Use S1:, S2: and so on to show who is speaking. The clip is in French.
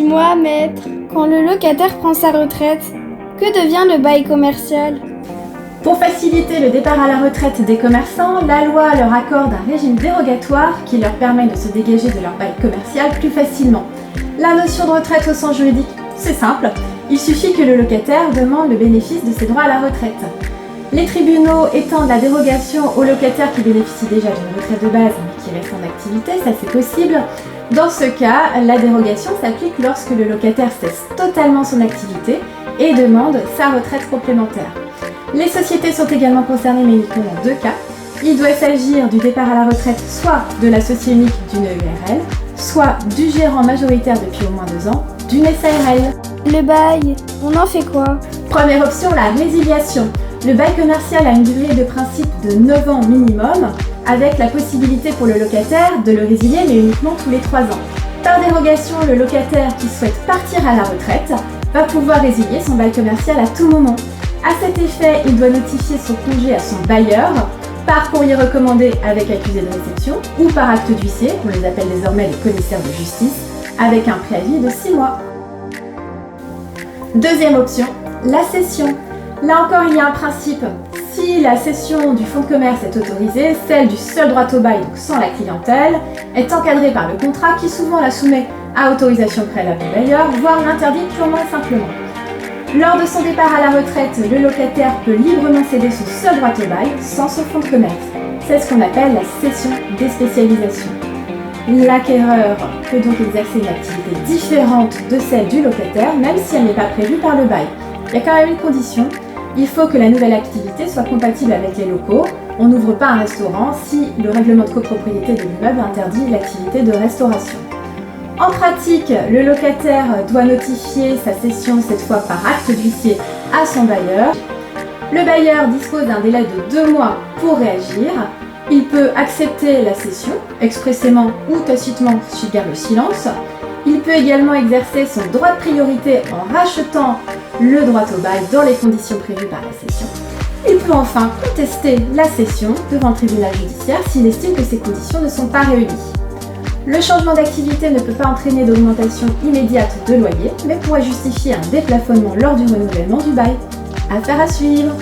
S1: Dis-moi, maître, quand le locataire prend sa retraite, que devient le bail commercial?
S2: Pour faciliter le départ à la retraite des commerçants, la loi leur accorde un régime dérogatoire qui leur permet de se dégager de leur bail commercial plus facilement. La notion de retraite au sens juridique, c'est simple, il suffit que le locataire demande le bénéfice de ses droits à la retraite. Les tribunaux étendent la dérogation aux locataires qui bénéficient déjà d'une retraite de base mais qui restent en activité, ça c'est possible. Dans ce cas, la dérogation s'applique lorsque le locataire cesse totalement son activité et demande sa retraite complémentaire. Les sociétés sont également concernées, mais uniquement dans deux cas. Il doit s'agir du départ à la retraite soit de l'associé unique d'une EURL, soit du gérant majoritaire depuis au moins 2 ans d'une SARL.
S1: Le bail, on en fait quoi?
S2: Première option, la résiliation. Le bail commercial a une durée de principe de 9 ans minimum, avec la possibilité pour le locataire de le résilier, mais uniquement tous les 3 ans. Par dérogation, le locataire qui souhaite partir à la retraite va pouvoir résilier son bail commercial à tout moment. À cet effet, il doit notifier son congé à son bailleur, par courrier recommandé avec accusé de réception, ou par acte d'huissier, on les appelle désormais les commissaires de justice, avec un préavis de 6 mois. Deuxième option, la cession. Là encore, il y a un principe. Si la cession du fonds de commerce est autorisée, celle du seul droit au bail, donc sans la clientèle, est encadrée par le contrat qui souvent la soumet à autorisation préalable du bailleur, voire l'interdit purement et simplement. Lors de son départ à la retraite, le locataire peut librement céder son seul droit au bail sans son fonds de commerce. C'est ce qu'on appelle la cession déspécialisation. L'acquéreur peut donc exercer une activité différente de celle du locataire, même si elle n'est pas prévue par le bail. Il y a quand même une condition, il faut que la nouvelle activité soit compatible avec les locaux. On n'ouvre pas un restaurant si le règlement de copropriété de l'immeuble interdit l'activité de restauration. En pratique, le locataire doit notifier sa cession, cette fois par acte d'huissier, à son bailleur. Le bailleur dispose d'un délai de 2 mois pour réagir. Il peut accepter la cession, expressément ou tacitement s'il garde le silence. Il peut également exercer son droit de priorité en rachetant le droit au bail dans les conditions prévues par la cession. Il peut enfin contester la cession devant le tribunal judiciaire s'il estime que ces conditions ne sont pas réunies. Le changement d'activité ne peut pas entraîner d'augmentation immédiate de loyer, mais pourrait justifier un déplafonnement lors du renouvellement du bail. Affaire à suivre!